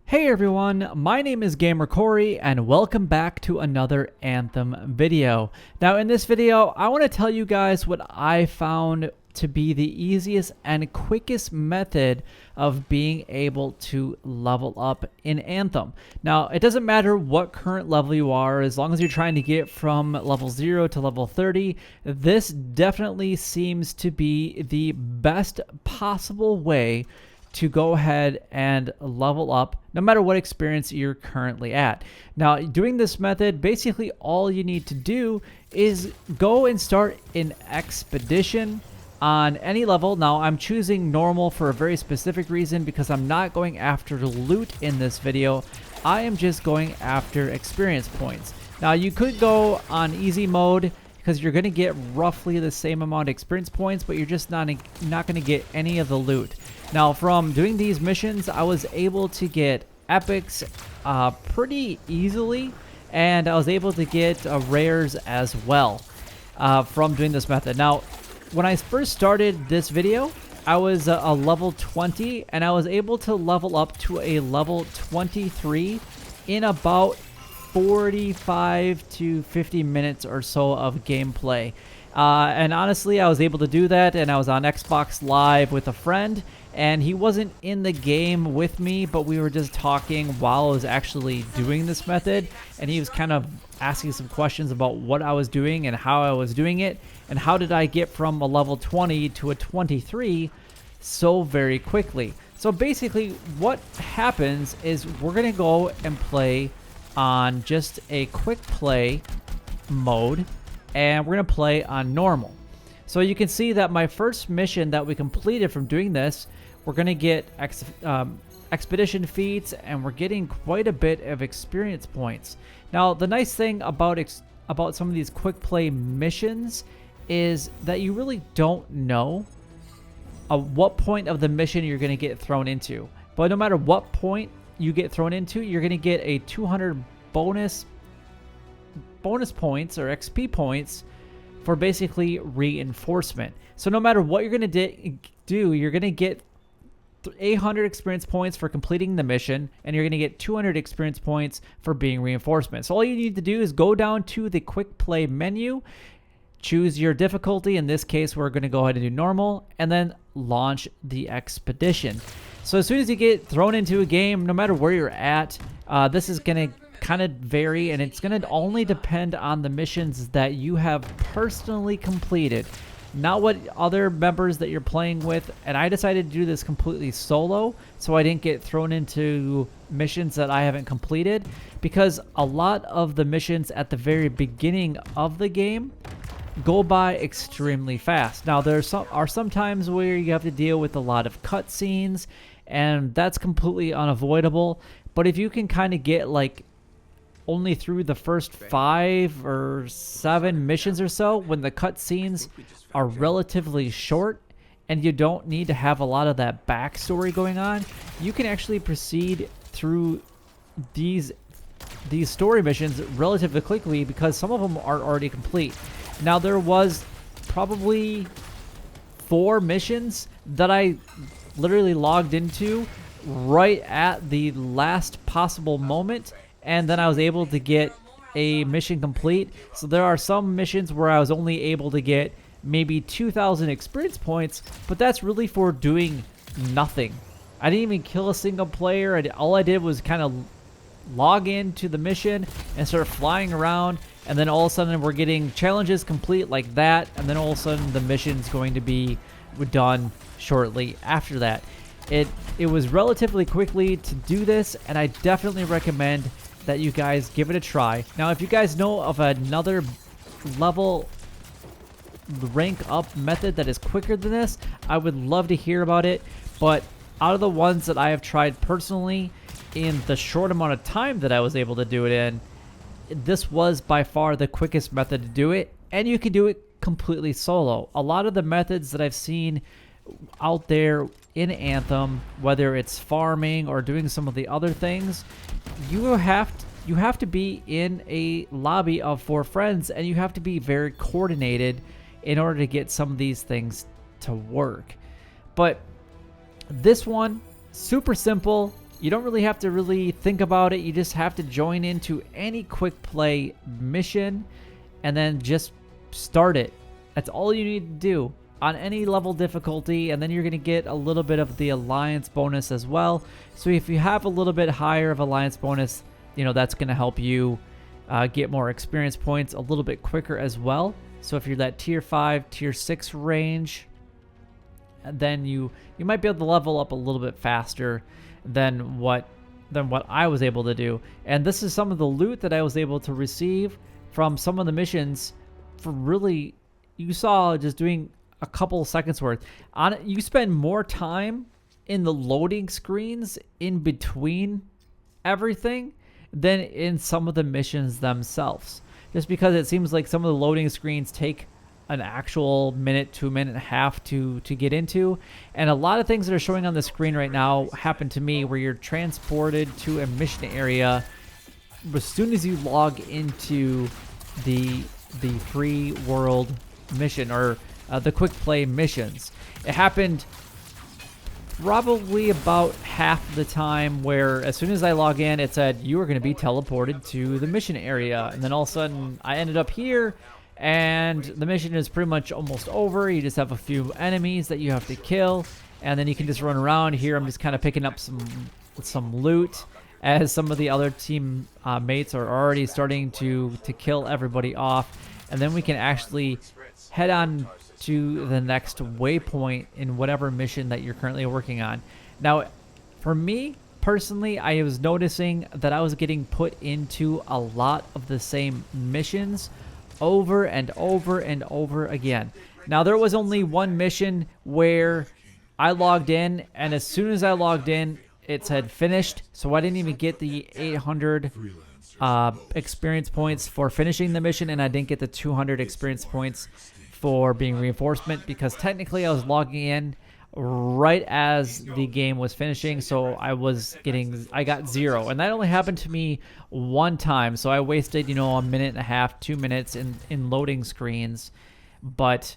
Hey everyone, my name is Gamer Corey and welcome back to another Anthem video. Now in this video, I want to tell you guys what I found to be the easiest and quickest method of being able to level up in Anthem. Now it doesn't matter what current level you are, as long as you're trying to get from level 0 to level 30, this definitely seems to be the best possible way to go ahead and level up no matter what experience you're currently at. Now, doing this method, basically all you need to do is go and start an expedition on any level. Now, I'm choosing normal for a very specific reason because I'm not going after loot in this video. I am just going after experience points. Now, you could go on easy mode because you're going to get roughly the same amount of experience points, but you're just not going to get any of the loot. Now, from doing these missions, I was able to get epics pretty easily, and I was able to get rares as well from doing this method. Now, when I first started this video, I was a level 20, and I was able to level up to a level 23 in about 45 to 50 minutes or so of gameplay. And honestly, I was able to do that, and I was on Xbox Live with a friend, and he wasn't in the game with me, but we were just talking while I was actually doing this method, and he was kind of asking some questions about what I was doing and how I was doing it, and how did I get from a level 20 to a 23 so very quickly. So basically what happens is we're going to go and play on just a quick play mode, and we're going to play on normal. So you can see that my first mission that we completed from doing this, we're going to get expedition feats, and we're getting quite a bit of experience points. Now, the nice thing about some of these quick play missions is that you really don't know what point of the mission you're going to get thrown into. But no matter what point you get thrown into, you're going to get a 200 bonus points or XP points for basically reinforcement. So no matter what you're going to do, you're going to get 800 experience points for completing the mission, and you're going to get 200 experience points for being reinforcement. So all you need to do is go down to the quick play menu, choose your difficulty. In this case, we're going to go ahead and do normal, and then launch the expedition. So as soon as you get thrown into a game, no matter where you're at, this is going to kind of vary, and it's going to only depend on the missions that you have personally completed, not what other members that you're playing with. And I decided to do this completely solo, so I didn't get thrown into missions that I haven't completed, because a lot of the missions at the very beginning of the game go by extremely fast. Now, there are some times where you have to deal with a lot of cutscenes, and that's completely unavoidable. But if you can kind of get like only through the first 5 or 7 missions or so, when the cutscenes are relatively short and you don't need to have a lot of that backstory going on, you can actually proceed through these story missions relatively quickly, because some of them are already complete. Now, there was probably 4 missions that I literally logged into right at the last possible moment, and then I was able to get a mission complete. So there are some missions where I was only able to get maybe 2,000 experience points, but that's really for doing nothing. I didn't even kill a single player. All I did was kind of log into the mission and start flying around, and then all of a sudden we're getting challenges complete like that, and then all of a sudden the mission's going to be done shortly after that. It was relatively quickly to do this, and I definitely recommend that you guys give it a try. Now, if you guys know of another level rank up method that is quicker than this, I would love to hear about it. But out of the ones that I have tried personally in the short amount of time that I was able to do it in, this was by far the quickest method to do it, and you can do it completely solo. A lot of the methods that I've seen out there in Anthem, whether it's farming or doing some of the other things, you have to be in a lobby of 4 friends, and you have to be very coordinated in order to get some of these things to work. But This one, super simple. You don't really have to really think about it. You just have to join into any quick play mission and then just start it. That's all you need to do on any level difficulty, and then you're going to get a little bit of the alliance bonus as well. So if you have a little bit higher of alliance bonus, you know, that's going to help you get more experience points a little bit quicker as well. So if you're that tier 5, tier 6 range, then you might be able to level up a little bit faster than what I was able to do. And this is some of the loot that I was able to receive from some of the missions for really, you saw just doing a couple of seconds worth. On it, you spend more time in the loading screens in between everything than in some of the missions themselves. Just because it seems like some of the loading screens take an actual minute to a minute and a half to get into. And a lot of things that are showing on the screen right now happen to me where you're transported to a mission area as soon as you log into the free world mission or the quick play missions. It happened probably about half the time where as soon as I log in, it said you are going to be teleported to the mission area. And then all of a sudden I ended up here and the mission is pretty much almost over. You just have a few enemies that you have to kill, and then you can just run around here. I'm just kind of picking up some loot as some of the other team mates are already starting to kill everybody off. And then we can actually head on to the next waypoint in whatever mission that you're currently working on. Now, for me personally, I was noticing that I was getting put into a lot of the same missions over and over and over again. Now, there was only one mission where I logged in, and as soon as I logged in, it said finished, so I didn't even get the 800 experience points for finishing the mission, and I didn't get the 200 experience points for being reinforcement, because technically I was logging in right as the game was finishing, so I got 0, and that only happened to me one time, so I wasted, you know, a minute and a half, 2 minutes in loading screens. But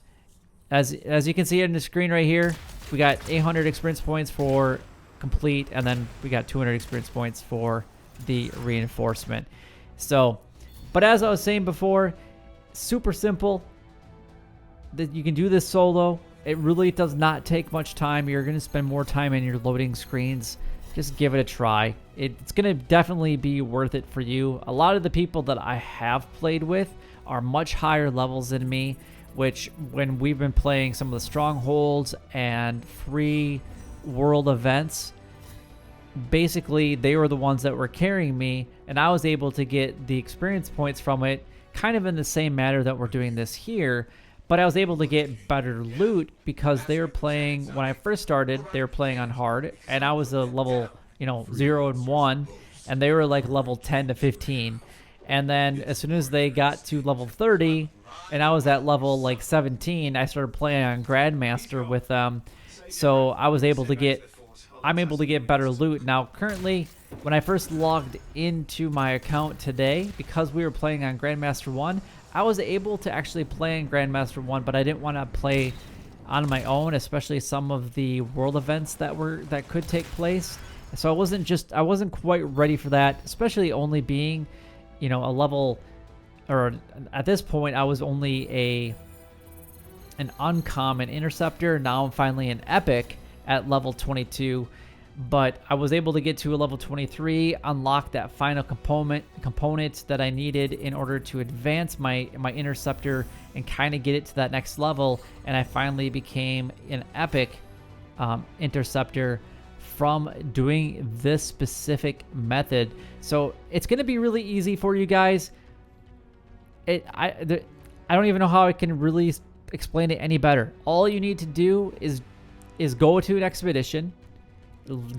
as you can see on the screen right here, we got 800 experience points for complete, and then we got 200 experience points for the reinforcement. So, but as I was saying before, super simple. That you can do this solo. It really does not take much time. You're going to spend more time in your loading screens. Just give it a try. It's going to definitely be worth it for you. A lot of the people that I have played with are much higher levels than me, which when we've been playing some of the strongholds and free world events, basically they were the ones that were carrying me, and I was able to get the experience points from it kind of in the same manner that we're doing this here. But I was able to get better loot because they were playing, when I first started, they were playing on hard, and I was a level, 0 and 1, and they were like level 10 to 15. And then as soon as they got to level 30, and I was at level like 17, I started playing on Grandmaster with them. So I'm able to get better loot. Now, currently, when I first logged into my account today, because we were playing on Grandmaster 1, I was able to actually play in Grandmaster 1, but I didn't want to play on my own, especially some of the world events that could take place. So I wasn't quite ready for that, especially only being, a level, or at this point I was only an uncommon interceptor. Now I'm finally an epic at level 22. But I was able to get to a level 23, unlock that final component that I needed in order to advance my interceptor and kind of get it to that next level, and I finally became an epic interceptor from doing this specific method. So it's going to be really easy for you guys. I don't even know how I can really explain it any better. All you need to do is go to an expedition,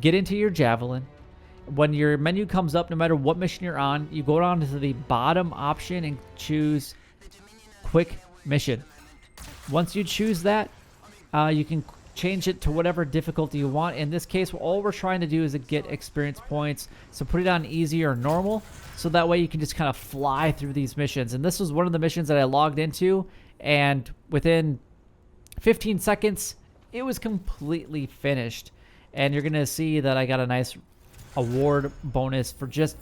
get into your javelin. When your menu comes up, no matter what mission you're on, you go down to the bottom option and choose quick mission. Once you choose that, you can change it to whatever difficulty you want. In this case, all we're trying to do is to get experience points, so put it on easy or normal, so that way you can just kind of fly through these missions. And this was one of the missions that I logged into, and within 15 seconds it was completely finished. and you're gonna see that I got a nice award bonus for just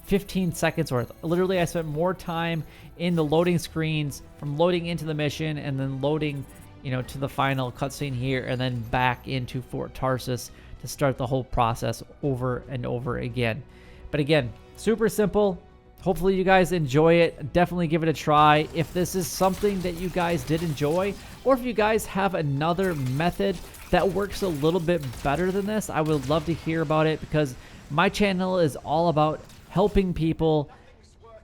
15 seconds worth. Literally, I spent more time in the loading screens from loading into the mission and then loading, you know, to the final cutscene here and then back into Fort Tarsus to start the whole process over and over again. But again, super simple. Hopefully you guys enjoy it. Definitely give it a try. If this is something that you guys did enjoy, or if you guys have another method that works a little bit better than this, I would love to hear about it, because my channel is all about helping people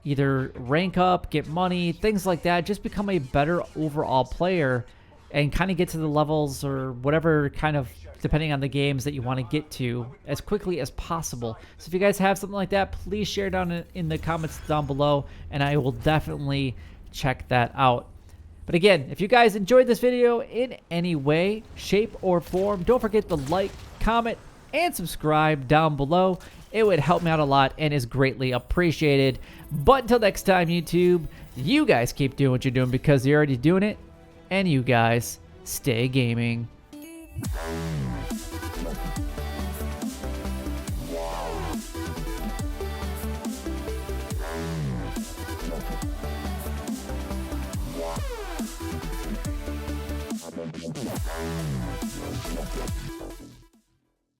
either rank up, get money, things like that, just become a better overall player and kind of get to the levels or whatever kind of, depending on the games that you want to get to, as quickly as possible. So if you guys have something like that, please share down in the comments down below, and I will definitely check that out. But again, if you guys enjoyed this video in any way, shape, or form, don't forget to like, comment, and subscribe down below. It would help me out a lot and is greatly appreciated. But until next time, YouTube, you guys keep doing what you're doing because you're already doing it. And you guys stay gaming.